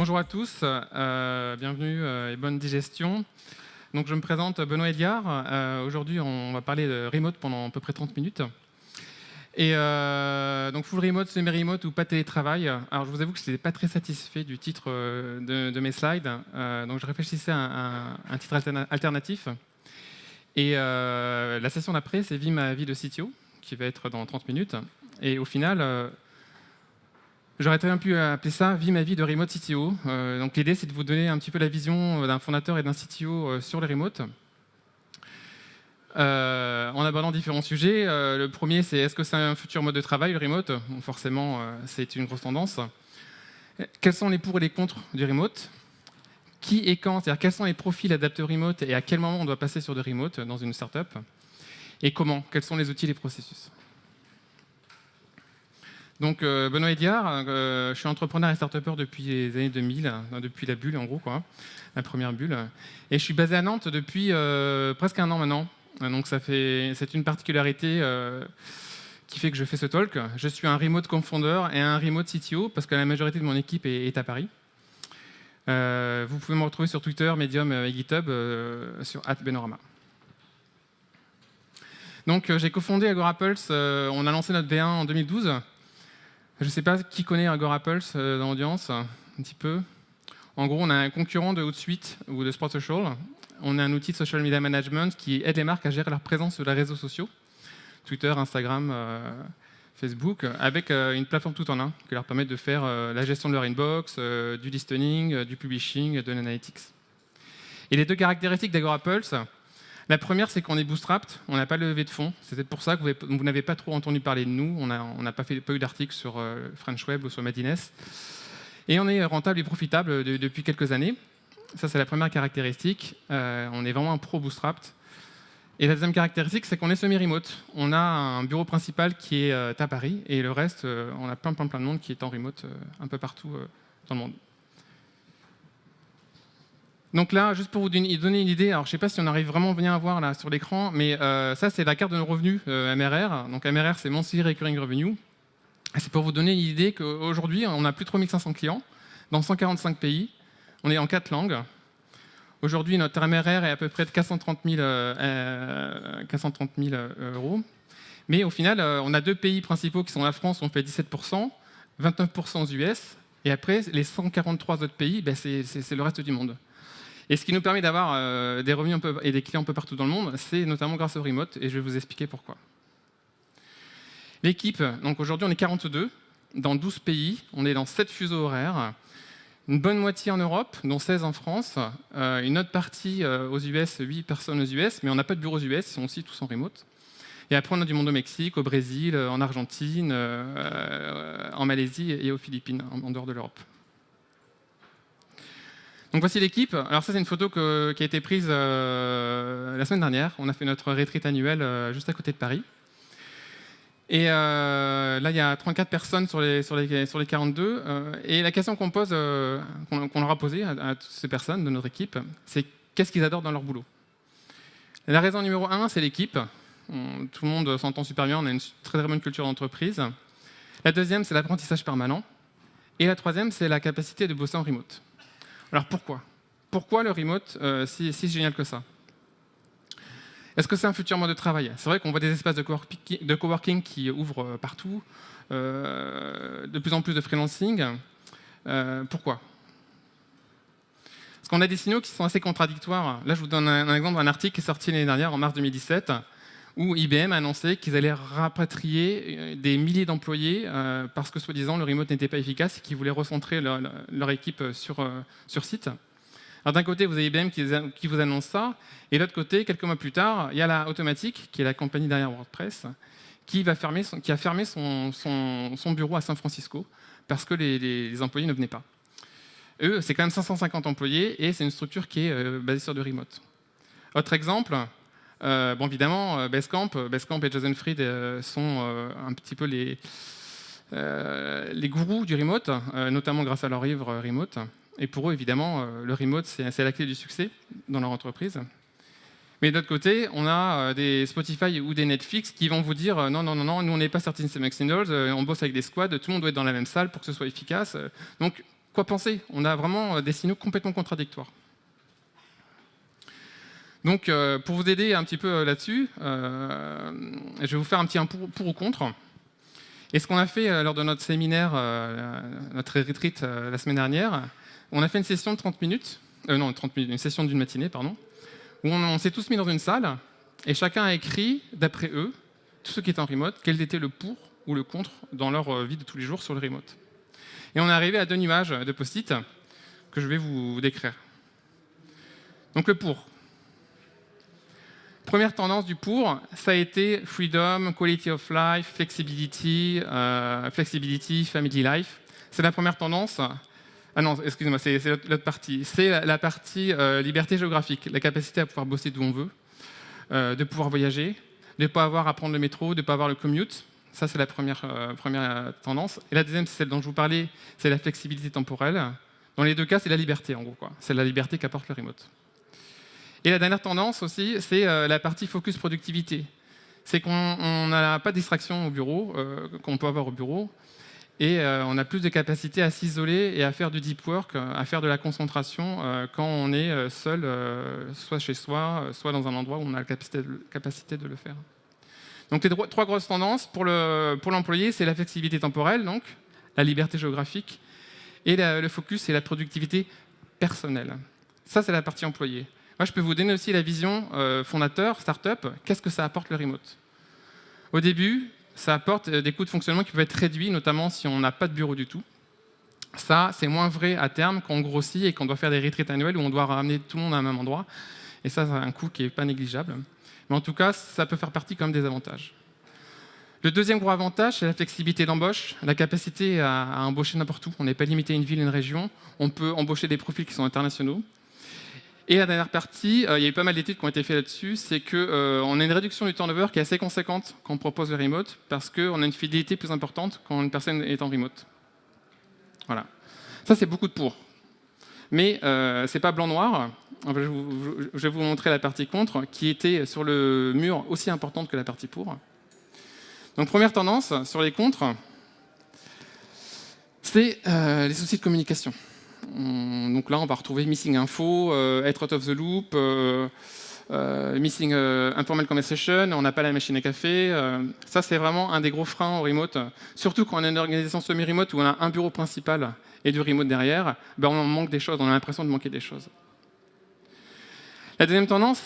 Bonjour à tous, bienvenue et bonne digestion. Donc, je me présente Benoît Héliard. Aujourd'hui, on va parler de remote pendant à peu près 30 minutes. Et donc, full remote, semi-remote ou pas télétravail. Alors, je vous avoue que je n'étais pas très satisfait du titre de mes slides. Donc, je réfléchissais à un titre alternatif. Et la session d'après, c'est Vie ma vie de CTO, qui va être dans 30 minutes. Et au final, j'aurais très bien pu appeler ça « Vie ma vie de remote CTO ». Donc l'idée, c'est de vous donner un petit peu la vision d'un fondateur et d'un CTO sur les remotes, en abordant différents sujets. Le premier, c'est est-ce que c'est un futur mode de travail, le remote? Bon, forcément, c'est une grosse tendance. Quels sont les pour et les contre du remote? Qui et quand? C'est-à-dire quels sont les profils adaptés au remote et à quel moment on doit passer sur du remote dans une startup? Et comment? Quels sont les outils et les processus? Donc, Benoît Héliard, je suis entrepreneur et start-upper depuis les années 2000, depuis la bulle en gros, quoi, la première bulle. Et je suis basé à Nantes depuis presque un an maintenant. Donc c'est une particularité qui fait que je fais ce talk. Je suis un remote co-founder et un remote CTO parce que la majorité de mon équipe est à Paris. Vous pouvez me retrouver sur Twitter, Medium et GitHub sur @benorama. Donc j'ai cofondé AgoraPulse, on a lancé notre V1 en 2012. Je ne sais pas qui connaît AgoraPulse dans l'audience, un petit peu. En gros, on a un concurrent de Hootsuite ou de Sprout Social. On a un outil de social media management qui aide les marques à gérer leur présence sur les réseaux sociaux, Twitter, Instagram, Facebook, avec une plateforme tout en un qui leur permet de faire la gestion de leur inbox, du listening, du publishing, de l'analytics. Et les deux caractéristiques d'AgoraPulse, la première, c'est qu'on est bootstrapped, on n'a pas levé de fonds. C'est peut-être pour ça que vous n'avez pas trop entendu parler de nous. On n'a pas eu d'article sur French Web ou sur Madines. Et on est rentable et profitable depuis quelques années. Ça, c'est la première caractéristique. On est vraiment un pro bootstrapped. Et la deuxième caractéristique, c'est qu'on est semi-remote. On a un bureau principal qui est à Paris, et le reste, on a plein de monde qui est en remote un peu partout dans le monde. Donc là, juste pour vous donner une idée, alors je ne sais pas si on arrive vraiment bien à voir là sur l'écran, mais ça c'est la carte de nos revenus MRR. Donc MRR, c'est Monthly Recurring Revenue. C'est pour vous donner une idée qu'aujourd'hui, on a plus de 3500 clients dans 145 pays. On est en 4 langues. Aujourd'hui, notre MRR est à peu près de 430 000 euros. Mais au final, on a deux pays principaux qui sont la France, on fait 17%, 29% aux US. Et après, les 143 autres pays, c'est le reste du monde. Et ce qui nous permet d'avoir des revenus et des clients un peu partout dans le monde, c'est notamment grâce au remote, et je vais vous expliquer pourquoi. L'équipe, donc aujourd'hui on est 42, dans 12 pays, on est dans 7 fuseaux horaires, une bonne moitié en Europe, dont 16 en France, une autre partie aux US, 8 personnes aux US, mais on n'a pas de bureaux US, ils sont aussi tous en remote. Et après on a du monde au Mexique, au Brésil, en Argentine, en Malaisie et aux Philippines, en dehors de l'Europe. Donc voici l'équipe. Alors ça, c'est une photo qui a été prise la semaine dernière. On a fait notre retreat annuel juste à côté de Paris. Et là, il y a 34 personnes sur les 42. Et la question qu'on leur a posée à toutes ces personnes de notre équipe, c'est qu'est-ce qu'ils adorent dans leur boulot? La raison numéro 1, c'est l'équipe. Tout le monde s'entend super bien, on a une très bonne culture d'entreprise. La deuxième, c'est l'apprentissage permanent. Et la troisième, c'est la capacité de bosser en remote. Alors pourquoi? Pourquoi le remote si génial que ça? Est-ce que c'est un futur mode de travail? C'est vrai qu'on voit des espaces de coworking qui ouvrent partout, de plus en plus de freelancing. Pourquoi? Parce qu'on a des signaux qui sont assez contradictoires. Là, je vous donne un exemple d'un article qui est sorti l'année dernière, en mars 2017, où IBM a annoncé qu'ils allaient rapatrier des milliers d'employés parce que, soi-disant, le remote n'était pas efficace et qu'ils voulaient recentrer leur équipe sur site. Alors d'un côté, vous avez IBM qui vous annonce ça, et de l'autre côté, quelques mois plus tard, il y a la Automatic, qui est la compagnie derrière WordPress, qui a fermé son bureau à San Francisco parce que les employés ne venaient pas. Eux, c'est quand même 550 employés, et c'est une structure qui est basée sur du remote. Autre exemple, évidemment, Basecamp et Jason Fried sont un petit peu les gourous du remote, notamment grâce à leur livre Remote. Et pour eux, évidemment, le remote, c'est la clé du succès dans leur entreprise. Mais de l'autre côté, on a des Spotify ou des Netflix qui vont vous dire non, nous on n'est pas Certain Maximals, on bosse avec des squads, tout le monde doit être dans la même salle pour que ce soit efficace. Donc quoi penser? On a vraiment des signaux complètement contradictoires. Donc, pour vous aider un petit peu là-dessus, je vais vous faire un petit pour ou contre. Et ce qu'on a fait lors de notre séminaire, notre retreat la semaine dernière, on a fait une session de 30 minutes, une session d'une matinée, pardon, où on s'est tous mis dans une salle, et chacun a écrit, d'après eux, tous ceux qui étaient en remote, quel était le pour ou le contre dans leur vie de tous les jours sur le remote. Et on est arrivé à 2 nuages de post-it que je vais vous décrire. Donc le pour. Première tendance du pour, ça a été freedom, quality of life, flexibility, family life. C'est la première tendance. Ah non, excusez-moi, c'est l'autre partie. C'est la partie liberté géographique, la capacité à pouvoir bosser d'où on veut, de pouvoir voyager, de ne pas avoir à prendre le métro, de ne pas avoir le commute. Ça, c'est la première tendance. Et la deuxième, c'est celle dont je vous parlais, c'est la flexibilité temporelle. Dans les deux cas, c'est la liberté, en gros, quoi. C'est la liberté qu'apporte le remote. Et la dernière tendance aussi, c'est la partie focus productivité. C'est qu'on n'a pas de distraction au bureau, qu'on peut avoir au bureau, et on a plus de capacité à s'isoler et à faire du deep work, à faire de la concentration quand on est seul, soit chez soi, soit dans un endroit où on a la capacité de le faire. Donc les 3 grosses tendances pour l'employé, c'est la flexibilité temporelle, donc la liberté géographique, et le focus et la productivité personnelle. Ça, c'est la partie employée. Moi, je peux vous donner aussi la vision fondateur, startup, qu'est-ce que ça apporte le remote? Au début, ça apporte des coûts de fonctionnement qui peuvent être réduits, notamment si on n'a pas de bureau du tout. Ça, c'est moins vrai à terme quand on grossit et qu'on doit faire des retreats annuels où on doit ramener tout le monde à un même endroit. Et ça, c'est un coût qui n'est pas négligeable. Mais en tout cas, ça peut faire partie quand même des avantages. Le deuxième gros avantage, c'est la flexibilité d'embauche, la capacité à embaucher n'importe où. On n'est pas limité à une ville, une région. On peut embaucher des profils qui sont internationaux. Et la dernière partie, il y a eu pas mal d'études qui ont été faites là-dessus, c'est qu'on a une réduction du turnover qui est assez conséquente quand on propose le remote, parce qu'on a une fidélité plus importante quand une personne est en remote. Voilà. Ça, c'est beaucoup de pour. Mais c'est pas blanc-noir. Je vais vous montrer la partie contre, qui était sur le mur aussi importante que la partie pour. Donc première tendance sur les contres, c'est les soucis de communication. Donc là, on va retrouver missing info, être out of the loop, missing informal conversation, on n'a pas la machine à café. Ça, c'est vraiment un des gros freins au remote. Surtout quand on a une organisation semi-remote où on a un bureau principal et du remote derrière, on manque des choses, on a l'impression de manquer des choses. La deuxième tendance,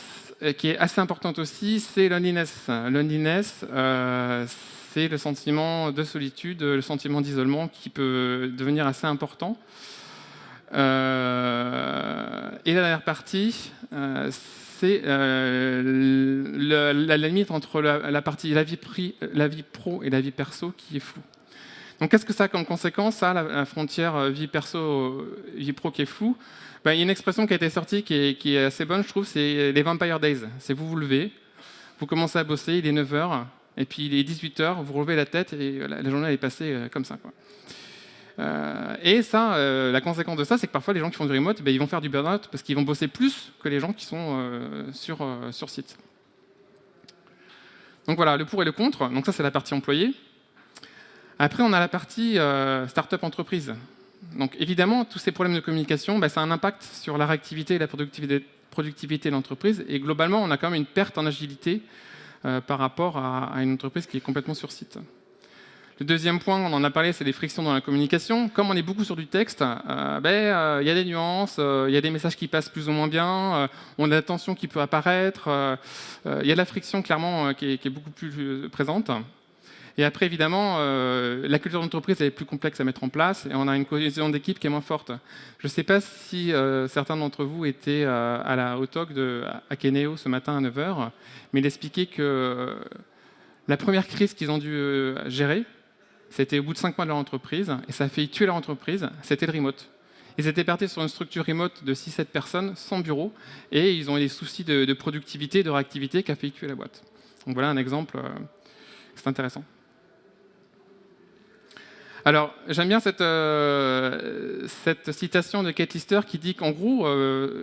qui est assez importante aussi, c'est loneliness. Loneliness, c'est le sentiment de solitude, le sentiment d'isolement qui peut devenir assez important. Et la dernière partie, c'est la limite entre la partie la vie pro et la vie perso qui est floue. Donc qu'est-ce que ça a comme conséquence, ça, la frontière vie perso, vie pro qui est floue? Il y a une expression qui a été sortie qui est assez bonne, je trouve, c'est les Vampire Days. C'est vous levez, vous commencez à bosser, il est 9h, et puis il est 18h, vous relevez la tête et la journée elle est passée comme ça, quoi. Et ça, la conséquence de ça, c'est que parfois les gens qui font du remote, ils vont faire du burn-out parce qu'ils vont bosser plus que les gens qui sont sur site. Donc voilà, le pour et le contre. Donc ça, c'est la partie employée. Après, on a la partie start-up entreprise. Donc évidemment, tous ces problèmes de communication, ça a un impact sur la réactivité et la productivité de l'entreprise. Et globalement, on a quand même une perte en agilité par rapport à une entreprise qui est complètement sur site. Le deuxième point, on en a parlé, c'est les frictions dans la communication. Comme on est beaucoup sur du texte, y a des nuances, il y a des messages qui passent plus ou moins bien, on a la tension qui peut apparaître, il y a de la friction clairement qui est beaucoup plus présente. Et après, évidemment, la culture d'entreprise est plus complexe à mettre en place et on a une cohésion d'équipe qui est moins forte. Je ne sais pas si certains d'entre vous étaient au talk à Keneo ce matin à 9h, mais il expliquait que la première crise qu'ils ont dû gérer, c'était au bout de 5 mois de leur entreprise, et ça a failli tuer leur entreprise, c'était le remote. Ils étaient partis sur une structure remote de 6-7 personnes, sans bureau, et ils ont eu des soucis de productivité, de réactivité qui a failli tuer la boîte. Donc voilà un exemple, c'est intéressant. Alors, j'aime bien cette citation de Kate Lister qui dit qu'en gros,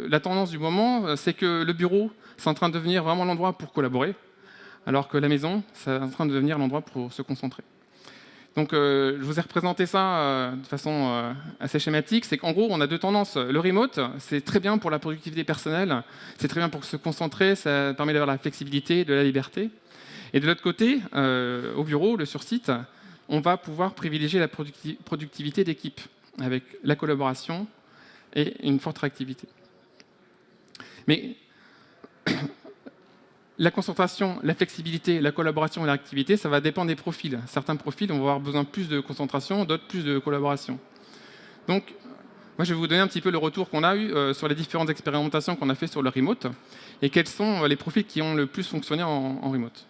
la tendance du moment, c'est que le bureau, c'est en train de devenir vraiment l'endroit pour collaborer, alors que la maison, c'est en train de devenir l'endroit pour se concentrer. Donc, je vous ai représenté ça de façon assez schématique. C'est qu'en gros, on a deux tendances. Le remote, c'est très bien pour la productivité personnelle, c'est très bien pour se concentrer, ça permet d'avoir la flexibilité, de la liberté. Et de l'autre côté, au bureau, le sur-site, on va pouvoir privilégier la productivité d'équipe avec la collaboration et une forte réactivité. Mais la concentration, la flexibilité, la collaboration et la réactivité, ça va dépendre des profils. Certains profils vont avoir besoin plus de concentration, d'autres plus de collaboration. Donc, moi, je vais vous donner un petit peu le retour qu'on a eu sur les différentes expérimentations qu'on a fait sur le remote et quels sont les profils qui ont le plus fonctionné en remote.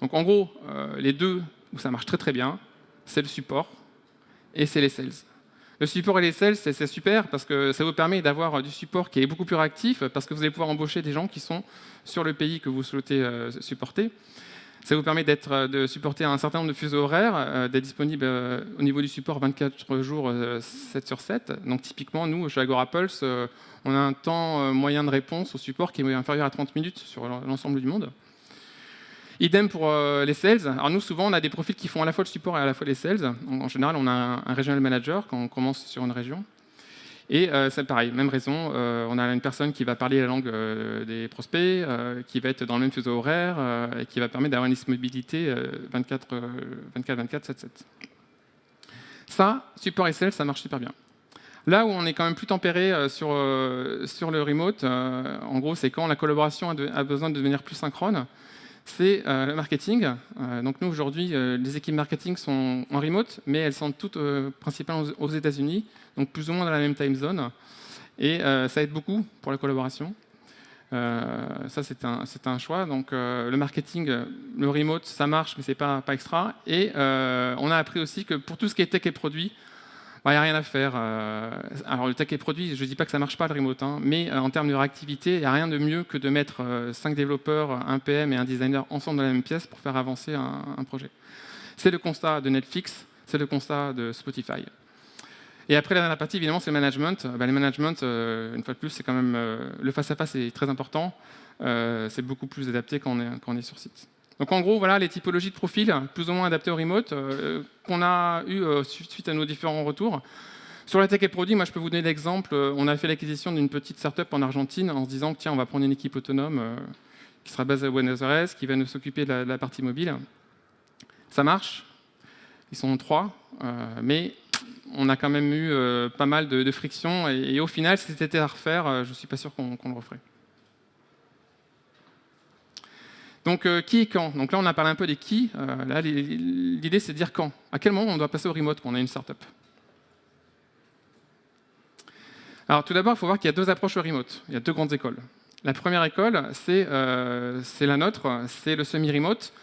Donc, en gros, les deux où ça marche très très bien, c'est le support et c'est les sales. Le support et les sales, c'est super parce que ça vous permet d'avoir du support qui est beaucoup plus réactif parce que vous allez pouvoir embaucher des gens qui sont sur le pays que vous souhaitez supporter. Ça vous permet de supporter un certain nombre de fuseaux horaires, d'être disponible au niveau du support 24 jours, 7 sur 7. Donc typiquement, nous, chez AgoraPulse, on a un temps moyen de réponse au support qui est inférieur à 30 minutes sur l'ensemble du monde. Idem pour les sales. Alors nous, souvent, on a des profils qui font à la fois le support et à la fois les sales. En général, on a un regional manager quand on commence sur une région. Et c'est pareil, même raison. On a une personne qui va parler la langue des prospects, qui va être dans le même fuseau horaire et qui va permettre d'avoir une disponibilité 24/24, 7/7. Ça, support et sales, ça marche super bien. Là où on est quand même plus tempéré sur le remote, en gros, c'est quand la collaboration a besoin de devenir plus synchrone. C'est le marketing. Donc nous, aujourd'hui, les équipes marketing sont en remote, mais elles sont toutes principalement aux États-Unis, donc plus ou moins dans la même time zone. Et ça aide beaucoup pour la collaboration. Ça, c'est un choix. Donc le marketing, le remote, ça marche, mais c'est pas extra. Et on a appris aussi que pour tout ce qui est tech et produit, il n'y a rien à faire. Alors le tech et produit, je ne dis pas que ça ne marche pas le remote, mais en termes de réactivité, il n'y a rien de mieux que de mettre 5 développeurs, un PM et un designer ensemble dans la même pièce pour faire avancer un projet. C'est le constat de Netflix, c'est le constat de Spotify. Et après, la dernière partie, évidemment, c'est le management. Le management, une fois de plus, c'est quand même le face-à-face est très important. C'est beaucoup plus adapté quand on est sur site. Donc en gros, voilà les typologies de profils, plus ou moins adaptées au remote, qu'on a eu suite à nos différents retours. Sur la tech et produit, moi je peux vous donner l'exemple. On a fait l'acquisition d'une petite start-up en Argentine en se disant que tiens, on va prendre une équipe autonome qui sera basée à Buenos Aires, qui va nous s'occuper de la partie mobile. Ça marche, ils sont 3, mais on a quand même eu pas mal de frictions et au final, si c'était à refaire, je ne suis pas sûr qu'on le referait. Donc, qui et quand? Donc là, on a parlé un peu des qui. Là, l'idée, c'est de dire quand. À quel moment on doit passer au remote quand on a une startup? Alors, tout d'abord, il faut voir qu'il y a deux approches au remote. Il y a deux grandes écoles. La première école, c'est la nôtre, c'est le semi-remote,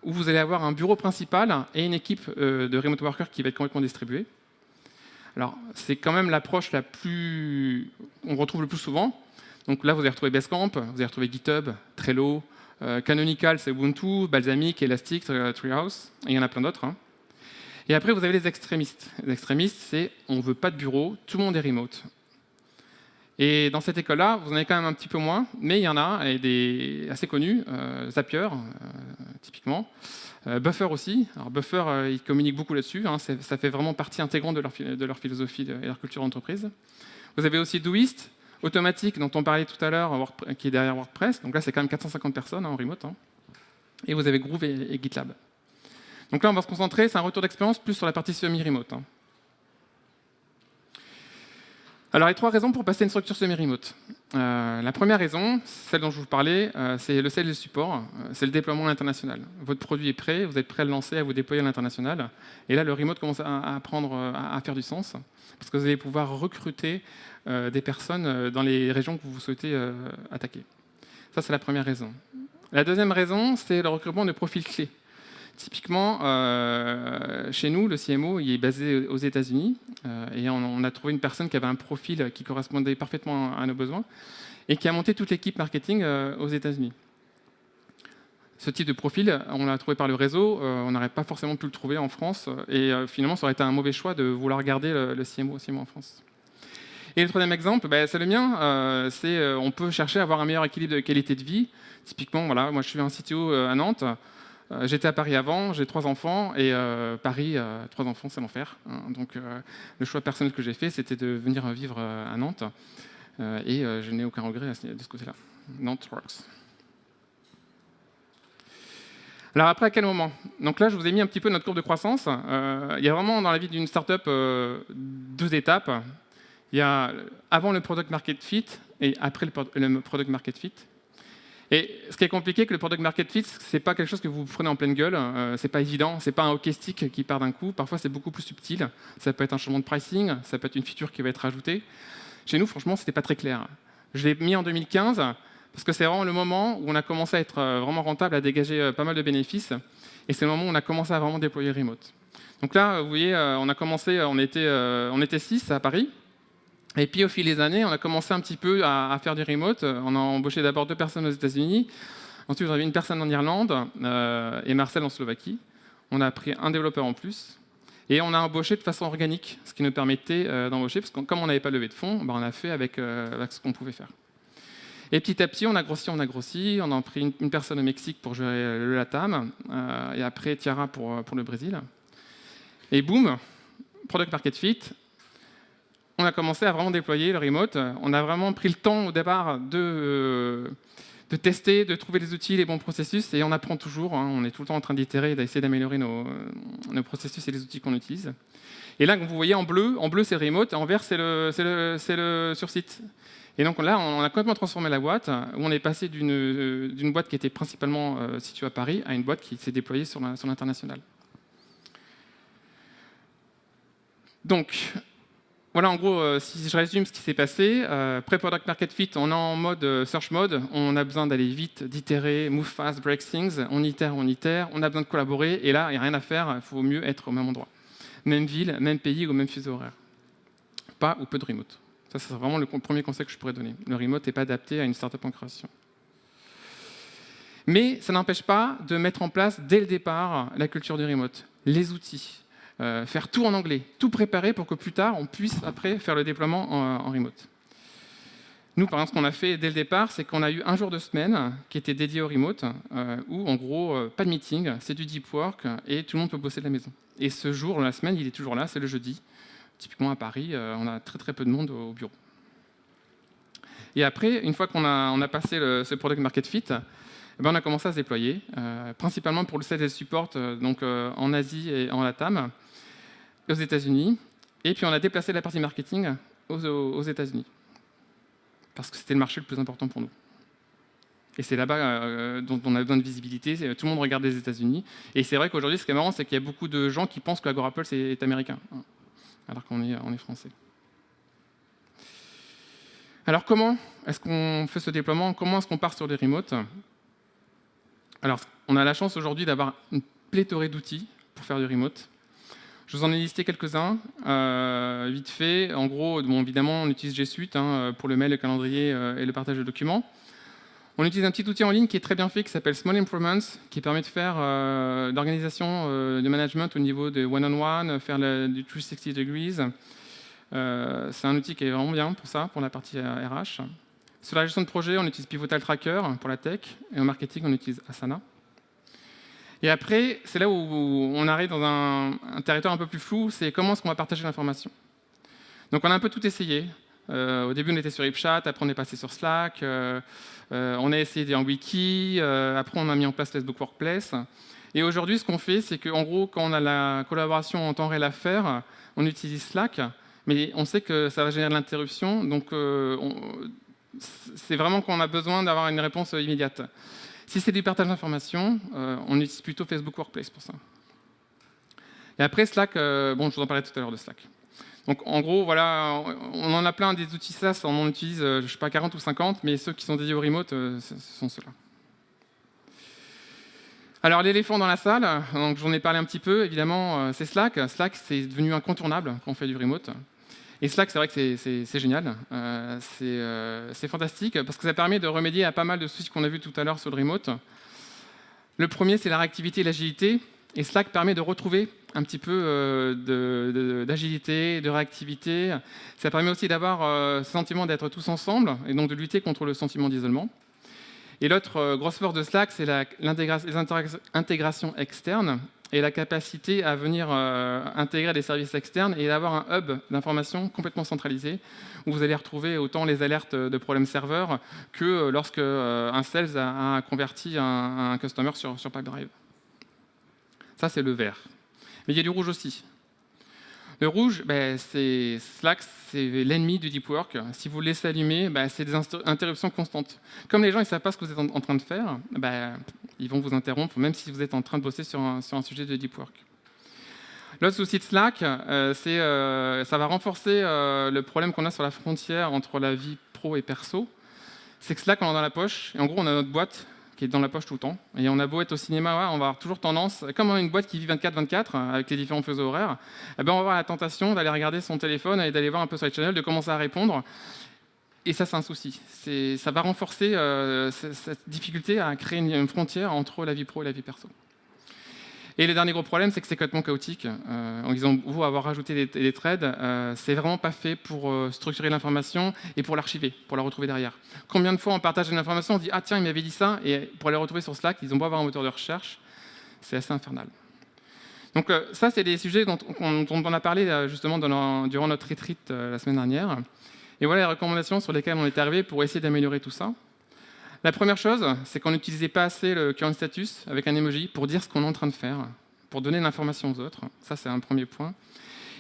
où vous allez avoir un bureau principal et une équipe de remote workers qui va être complètement distribuée. Alors, c'est quand même l'approche on retrouve le plus souvent. Donc là, vous allez retrouver Basecamp, vous allez retrouver GitHub, Trello, Canonical, c'est Ubuntu, Balsamiq, Elastic, Treehouse, et il y en a plein d'autres. Et après, vous avez les extrémistes. Les extrémistes, c'est on ne veut pas de bureau, tout le monde est remote. Et dans cette école-là, vous en avez quand même un petit peu moins, mais il y en a, et des assez connus, Zapier, typiquement, Buffer aussi. Alors Buffer, ils communiquent beaucoup là-dessus, ça fait vraiment partie intégrante de leur philosophie et leur culture d'entreprise. Vous avez aussi Doist, Automatique, dont on parlait tout à l'heure, qui est derrière WordPress. Donc là, c'est quand même 450 personnes en remote. Et vous avez Groove et GitLab. Donc là, on va se concentrer, c'est un retour d'expérience plus sur la partie semi-remote. Alors, il y a 3 raisons pour passer à une structure semi-remote. La première raison, celle dont je vous parlais, c'est le sales et le support, c'est le déploiement à l'international. Votre produit est prêt, vous êtes prêt à le lancer, à vous déployer à l'international. Et là, le remote commence à faire du sens, parce que vous allez pouvoir recruter des personnes dans les régions que vous souhaitez attaquer. Ça, c'est la première raison. La deuxième raison, c'est le recrutement de profils clés. Typiquement, chez nous, le CMO il est basé aux États-Unis et on a trouvé une personne qui avait un profil qui correspondait parfaitement à nos besoins et qui a monté toute l'équipe marketing aux États-Unis. Ce type de profil, on l'a trouvé par le réseau, on n'aurait pas forcément pu le trouver en France et finalement, ça aurait été un mauvais choix de vouloir garder le CMO en France. Et le troisième exemple, c'est le mien, on peut chercher à avoir un meilleur équilibre de qualité de vie. Typiquement, voilà, moi je suis un CTO à Nantes. J'étais à Paris avant, j'ai 3 enfants, et Paris, 3 enfants, c'est l'enfer. Hein. Donc le choix personnel que j'ai fait, c'était de venir vivre à Nantes, et je n'ai aucun regret de ce côté-là. Nantes works. Alors après, à quel moment? Donc là, je vous ai mis un petit peu notre courbe de croissance. Il y a vraiment dans la vie d'une startup 2 étapes. Il y a avant le product market fit et après le product market fit. Et ce qui est compliqué avec le product market fit, c'est pas quelque chose que vous prenez en pleine gueule, c'est pas évident, c'est pas un hockey stick qui part d'un coup. Parfois, c'est beaucoup plus subtil. Ça peut être un changement de pricing, ça peut être une feature qui va être ajoutée. Chez nous, franchement, c'était pas très clair. Je l'ai mis en 2015 parce que c'est vraiment le moment où on a commencé à être vraiment rentable, à dégager pas mal de bénéfices. Et c'est le moment où on a commencé à vraiment déployer remote. Donc là, vous voyez, on a commencé, on était 6 à Paris. Et puis au fil des années, on a commencé un petit peu à faire du remote. On a embauché d'abord 2 personnes aux États-Unis. Ensuite, on avait une personne en Irlande et Marcel en Slovaquie. On a pris un développeur en plus. Et on a embauché de façon organique, ce qui nous permettait d'embaucher, parce que comme on n'avait pas levé de fonds, on a fait avec ce qu'on pouvait faire. Et petit à petit, on a grossi. On a pris une personne au Mexique pour gérer le LATAM, et après Tiara pour le Brésil. Et boum, product market fit. On a commencé à vraiment déployer le remote. On a vraiment pris le temps au départ de tester, de trouver les outils, les bons processus, et on apprend toujours. Hein. On est tout le temps en train d'itérer, d'essayer d'améliorer nos processus et les outils qu'on utilise. Et là, vous voyez en bleu c'est le remote, en vert c'est le sur-site. Et donc là, on a complètement transformé la boîte, où on est passé d'une boîte qui était principalement située à Paris à une boîte qui s'est déployée sur l'international. Donc, voilà en gros, si je résume ce qui s'est passé, pré-product market fit, on est en mode search mode, on a besoin d'aller vite, d'itérer, move fast, break things, on itère, on a besoin de collaborer, et là, il n'y a rien à faire, il faut mieux être au même endroit. Même ville, même pays ou même fuseau horaire. Pas ou peu de remote. Ça, c'est vraiment le premier conseil que je pourrais donner. Le remote n'est pas adapté à une startup en création. Mais ça n'empêche pas de mettre en place, dès le départ, la culture du remote, les outils. Faire tout en anglais, tout préparer pour que plus tard, on puisse après faire le déploiement en remote. Nous, par exemple, ce qu'on a fait dès le départ, c'est qu'on a eu un jour de semaine qui était dédié au remote, où en gros, pas de meeting, c'est du deep work, et tout le monde peut bosser de la maison. Et ce jour, la semaine, il est toujours là, c'est le jeudi. Typiquement à Paris, on a très peu de monde au bureau. Et après, une fois qu'on a passé ce product market fit, on a commencé à se déployer, principalement pour le sales et support, donc en Asie et en LATAM, aux États-Unis, et puis on a déplacé la partie marketing aux États-Unis, parce que c'était le marché le plus important pour nous. Et c'est là-bas dont on a besoin de visibilité, tout le monde regarde les États-Unis, et c'est vrai qu'aujourd'hui, ce qui est marrant, c'est qu'il y a beaucoup de gens qui pensent que Agorapulse c'est américain, alors qu'on est français. Alors comment est-ce qu'on fait ce déploiement? Comment est-ce qu'on part sur des remotes? Alors, on a la chance aujourd'hui d'avoir une pléthore d'outils pour faire du remote. Je vous en ai listé quelques-uns, vite fait. En gros, évidemment, on utilise G Suite pour le mail, le calendrier et le partage de documents. On utilise un petit outil en ligne qui est très bien fait, qui s'appelle Small Improvements, qui permet de faire l'organisation de management au niveau de one-on-one, faire du 360 degrees. C'est un outil qui est vraiment bien pour ça, pour la partie RH. Sur la gestion de projet, on utilise Pivotal Tracker pour la tech, et au marketing, on utilise Asana. Et après, c'est là où on arrive dans un territoire un peu plus flou, c'est comment est-ce qu'on va partager l'information. Donc on a un peu tout essayé. Au début, on était sur HipChat, après on est passé sur Slack, on a essayé en wiki, après on a mis en place Facebook Workplace. Et aujourd'hui, ce qu'on fait, c'est qu'en gros, quand on a la collaboration en temps réel à faire, on utilise Slack, mais on sait que ça va générer de l'interruption, donc c'est vraiment qu'on a besoin d'avoir une réponse immédiate. Si c'est du partage d'informations, on utilise plutôt Facebook Workplace pour ça. Et après, Slack, je vous en parlais tout à l'heure de Slack. Donc en gros, voilà, on en a plein des outils SaaS, on en utilise, je ne sais pas, 40 ou 50, mais ceux qui sont dédiés au remote, ce sont ceux-là. Alors l'éléphant dans la salle, donc j'en ai parlé un petit peu, évidemment, c'est Slack. Slack, c'est devenu incontournable quand on fait du remote. Et Slack, c'est vrai que c'est génial, c'est fantastique, parce que ça permet de remédier à pas mal de soucis qu'on a vus tout à l'heure sur le remote. Le premier, c'est la réactivité et l'agilité. Et Slack permet de retrouver un petit peu d'agilité, de réactivité. Ça permet aussi d'avoir ce sentiment d'être tous ensemble, et donc de lutter contre le sentiment d'isolement. Et l'autre grosse force de Slack, c'est les intégrations externes et la capacité à venir intégrer des services externes et d'avoir un hub d'information complètement centralisé où vous allez retrouver autant les alertes de problèmes serveurs que lorsque un sales a converti un customer sur Pipedrive. Ça, c'est le vert. Mais il y a du rouge aussi. Le rouge, c'est Slack, c'est l'ennemi du deep work. Si vous le laissez allumer, c'est des interruptions constantes. Comme les gens ne savent pas ce que vous êtes en train de faire, ils vont vous interrompre, même si vous êtes en train de bosser sur un sujet de deep work. L'autre souci de Slack, ça va renforcer le problème qu'on a sur la frontière entre la vie pro et perso. C'est que Slack, on l'a dans la poche, et en gros, on a notre boîte qui est dans la poche tout le temps. Et on a beau être au cinéma, on va avoir toujours tendance, comme on a une boîte qui vit 24/24 avec les différents fuseaux horaires, on va avoir la tentation d'aller regarder son téléphone et d'aller voir un peu sur les channels, de commencer à répondre. Et ça, c'est un souci. Ça va renforcer cette difficulté à créer une frontière entre la vie pro et la vie perso. Et le dernier gros problème, c'est que c'est complètement chaotique. Ils ont beau avoir rajouté des threads, c'est vraiment pas fait pour structurer l'information et pour l'archiver, pour la retrouver derrière. Combien de fois on partage une information, on dit « Ah tiens, il m'avait dit ça », et pour les retrouver sur Slack, ils ont beau avoir un moteur de recherche, c'est assez infernal. Donc ça, c'est des sujets dont on a parlé justement durant notre retreat la semaine dernière. Et voilà les recommandations sur lesquelles on est arrivé pour essayer d'améliorer tout ça. La première chose, c'est qu'on n'utilisait pas assez le current status avec un emoji pour dire ce qu'on est en train de faire, pour donner l'information aux autres. Ça, c'est un premier point.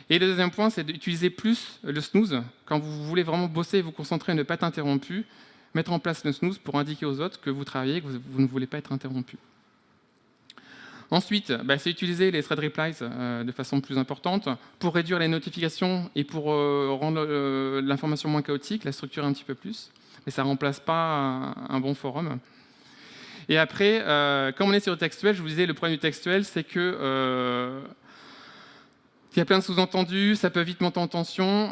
Et le deuxième point, c'est d'utiliser plus le snooze. Quand vous voulez vraiment bosser et vous concentrer et ne pas être interrompu, mettre en place le snooze pour indiquer aux autres que vous travaillez, que vous ne voulez pas être interrompu. Ensuite, c'est utiliser les thread replies de façon plus importante pour réduire les notifications et pour rendre l'information moins chaotique, la structurer un petit peu plus. Mais ça ne remplace pas un bon forum. Et après, comme on est sur le textuel, je vous disais, le problème du textuel, c'est que il y a plein de sous-entendus, ça peut vite monter en tension.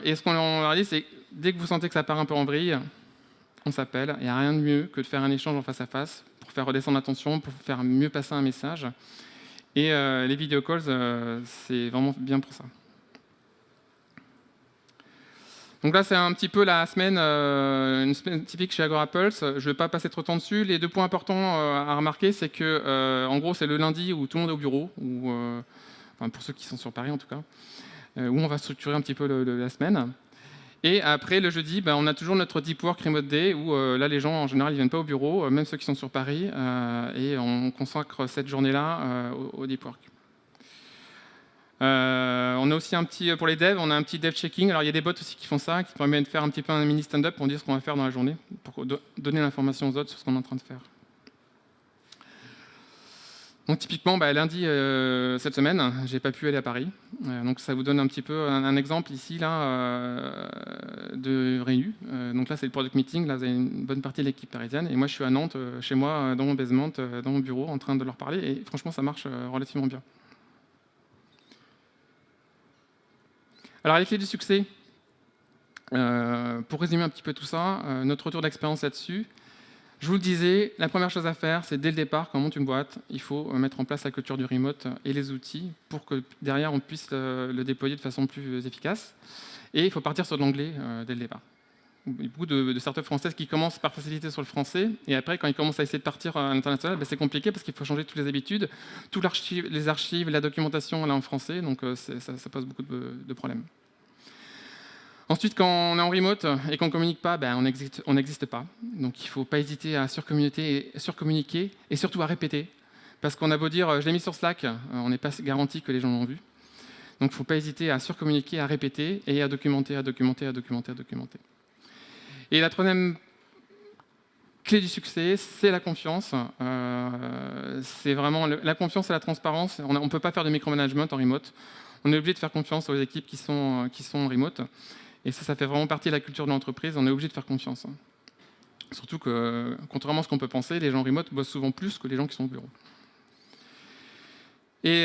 Et ce qu'on leur dit, c'est dès que vous sentez que ça part un peu en vrille, on s'appelle. Il n'y a rien de mieux que de faire un échange en face à face pour faire redescendre la tension, pour faire mieux passer un message. Et les video calls, c'est vraiment bien pour ça. Donc là, c'est un petit peu la semaine, une semaine typique chez AgoraPulse. Je ne vais pas passer trop de temps dessus. Les 2 points importants à remarquer, c'est que, en gros, c'est le lundi où tout le monde est au bureau, pour ceux qui sont sur Paris en tout cas, où on va structurer un petit peu la semaine. Et après, le jeudi, on a toujours notre Deep Work Remote Day, où là, les gens, en général, ils ne viennent pas au bureau, même ceux qui sont sur Paris, et on consacre cette journée-là au Deep Work. On a aussi pour les devs, on a un petit dev checking. Alors il y a des bots aussi qui font ça, qui permettent de faire un petit peu un mini stand-up pour dire ce qu'on va faire dans la journée, pour donner l'information aux autres sur ce qu'on est en train de faire. Donc typiquement, lundi cette semaine, j'ai pas pu aller à Paris. Donc ça vous donne un petit peu un exemple ici de réu. Donc là c'est le product meeting. Là vous avez une bonne partie de l'équipe parisienne. Et moi je suis à Nantes, chez moi, dans mon basement, dans mon bureau, en train de leur parler. Et franchement ça marche relativement bien. Alors, les clés du succès, pour résumer un petit peu tout ça, notre retour d'expérience là-dessus, je vous le disais, la première chose à faire, c'est dès le départ, quand on monte une boîte, il faut mettre en place la culture du remote et les outils pour que derrière, on puisse le déployer de façon plus efficace. Et il faut partir sur l'anglais dès le départ. Il y a beaucoup de startups françaises qui commencent par faciliter sur le français, et après, quand ils commencent à essayer de partir à l'international, c'est compliqué parce qu'il faut changer toutes les habitudes. Toutes les archives, la documentation, elle est en français, donc ça pose beaucoup de problèmes. Ensuite, quand on est en remote et qu'on ne communique pas, on n'existe pas. Donc il ne faut pas hésiter à surcommuniquer et surtout à répéter. Parce qu'on a beau dire « je l'ai mis sur Slack », on n'est pas garanti que les gens l'ont vu. Donc il ne faut pas hésiter à surcommuniquer, à répéter et à documenter. Et la troisième clé du succès, c'est la confiance. C'est vraiment la confiance et la transparence. On ne peut pas faire de micromanagement en remote. On est obligé de faire confiance aux équipes qui sont en remote. Et ça fait vraiment partie de la culture de l'entreprise. On est obligé de faire confiance. Surtout que, contrairement à ce qu'on peut penser, les gens remote bossent souvent plus que les gens qui sont au bureau. Et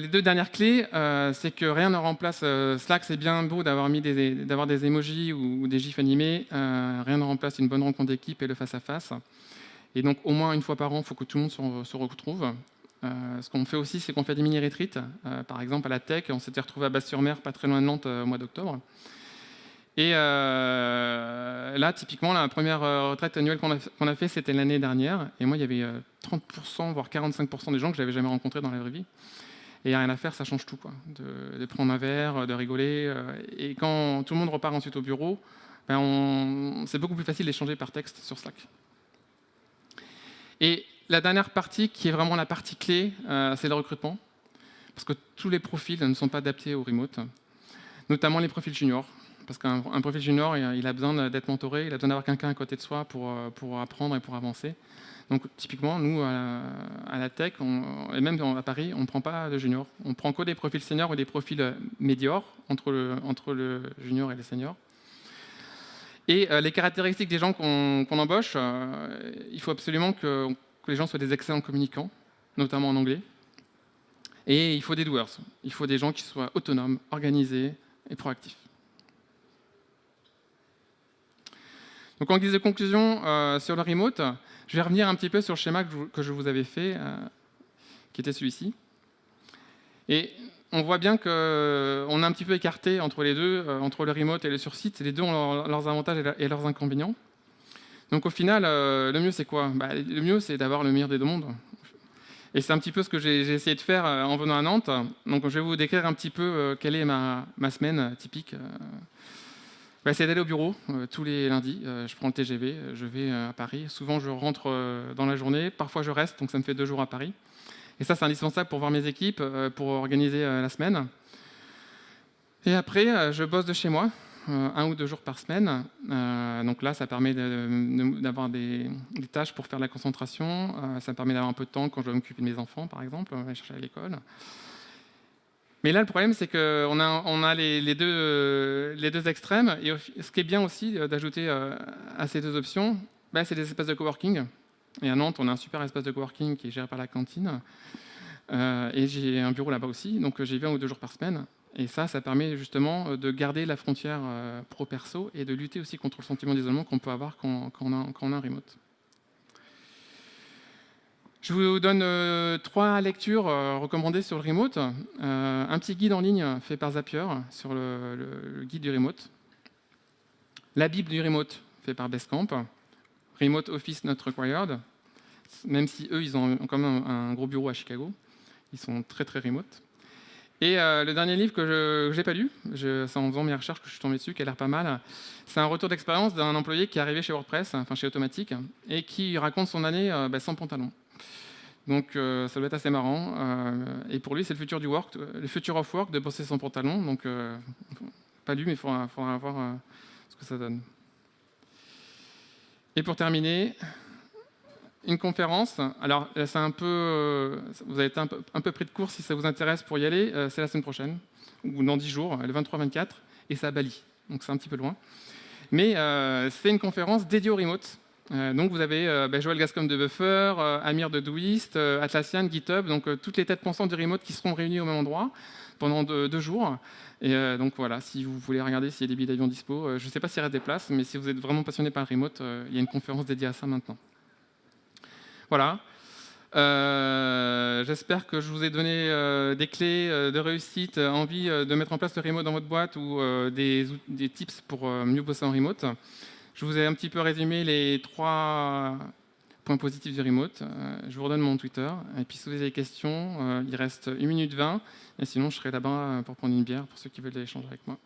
les 2 dernières clés, c'est que rien ne remplace Slack. C'est bien beau d'avoir des emojis ou des gifs animés. Rien ne remplace une bonne rencontre d'équipe et le face-à-face. Et donc, au moins une fois par an, il faut que tout le monde se retrouve. Ce qu'on fait aussi, c'est qu'on fait des mini-retreats. Par exemple, à la Tech, on s'était retrouvé à Basse-sur-Mer, pas très loin de Nantes, au mois d'octobre. Et là, typiquement, la première retraite annuelle qu'on a fait, c'était l'année dernière. Et moi, il y avait 30%, voire 45% des gens que je n'avais jamais rencontrés dans la vraie vie. Et il n'y a rien à faire, ça change tout, quoi. De prendre un verre, de rigoler. Et quand tout le monde repart ensuite au bureau, ben c'est beaucoup plus facile d'échanger par texte sur Slack. Et la dernière partie, qui est vraiment la partie clé, c'est le recrutement. Parce que tous les profils ne sont pas adaptés au remote, notamment les profils juniors. Parce qu'un profil junior, il a besoin d'être mentoré, il a besoin d'avoir quelqu'un à côté de soi pour apprendre et pour avancer. Donc typiquement, nous, à la tech, et même à Paris, on ne prend pas de juniors. On prend que des profils seniors ou des profils médiors entre le junior et le senior. Et les caractéristiques des gens qu'on embauche, il faut absolument que les gens soient des excellents communicants, notamment en anglais. Et il faut des doers. Il faut des gens qui soient autonomes, organisés et proactifs. Donc en guise de conclusion sur le remote, je vais revenir un petit peu sur le schéma que je vous avais fait, qui était celui-ci. Et on voit bien qu'on est un petit peu écarté entre les deux, entre le remote et le sur-site. Les deux ont leurs avantages et leurs inconvénients. Donc au final, le mieux c'est quoi ? Le mieux c'est d'avoir le meilleur des deux mondes. Et c'est un petit peu ce que j'ai essayé de faire en venant à Nantes. Donc je vais vous décrire un petit peu quelle est ma semaine typique. C'est d'aller au bureau tous les lundis. Je prends le TGV, je vais à Paris. Souvent, je rentre dans la journée. Parfois, je reste, donc ça me fait 2 jours à Paris. Et ça, c'est indispensable pour voir mes équipes, pour organiser la semaine. Et après, je bosse de chez moi, 1 ou 2 jours par semaine. Donc là, ça permet d'avoir des tâches pour faire de la concentration. Ça me permet d'avoir un peu de temps quand je dois m'occuper de mes enfants, par exemple, aller chercher à l'école. Mais là, le problème, c'est qu'on a les deux extrêmes. Et ce qui est bien aussi d'ajouter à ces deux options, c'est des espaces de coworking. Et à Nantes, on a un super espace de coworking qui est géré par la cantine. Et j'ai un bureau là-bas aussi, donc j'y vais 1 ou 2 jours par semaine. Et ça permet justement de garder la frontière pro-perso et de lutter aussi contre le sentiment d'isolement qu'on peut avoir quand on a un remote. Je vous donne 3 lectures recommandées sur le remote. Un petit guide en ligne fait par Zapier sur le guide du remote. La Bible du remote fait par Basecamp. Remote Office Not Required. Même si eux, ils ont quand même un gros bureau à Chicago. Ils sont très très remote. Et le dernier livre que je n'ai pas lu, c'est en faisant mes recherches que je suis tombé dessus, qui a l'air pas mal. C'est un retour d'expérience d'un employé qui est arrivé chez WordPress, enfin chez Automatic, et qui raconte son année sans pantalon. Donc ça doit être assez marrant. Et pour lui, c'est le future of work de bosser sans pantalon. Donc pas lu, mais il faudra voir ce que ça donne. Et pour terminer, une conférence. Alors c'est un peu, vous avez été un peu pris de court si ça vous intéresse pour y aller. C'est la semaine prochaine, ou dans 10 jours, le 23-24, et c'est à Bali. Donc c'est un petit peu loin. Mais c'est une conférence dédiée au remote. Donc vous avez Joël Gascom de Buffer, Amir de Doist, Atlassian, GitHub, donc toutes les têtes pensantes du remote qui seront réunies au même endroit pendant 2 jours. Et donc voilà, si vous voulez regarder s'il y a des billets d'avion dispo, je ne sais pas s'il reste des places, mais si vous êtes vraiment passionné par le remote, il y a une conférence dédiée à ça maintenant. Voilà. J'espère que je vous ai donné des clés de réussite, envie de mettre en place le remote dans votre boîte ou des tips pour mieux bosser en remote. Je vous ai un petit peu résumé les 3 points positifs du remote. Je vous redonne mon Twitter. Et puis si vous avez des questions, il reste 1 minute 20. Et sinon, je serai là-bas pour prendre une bière pour ceux qui veulent échanger avec moi.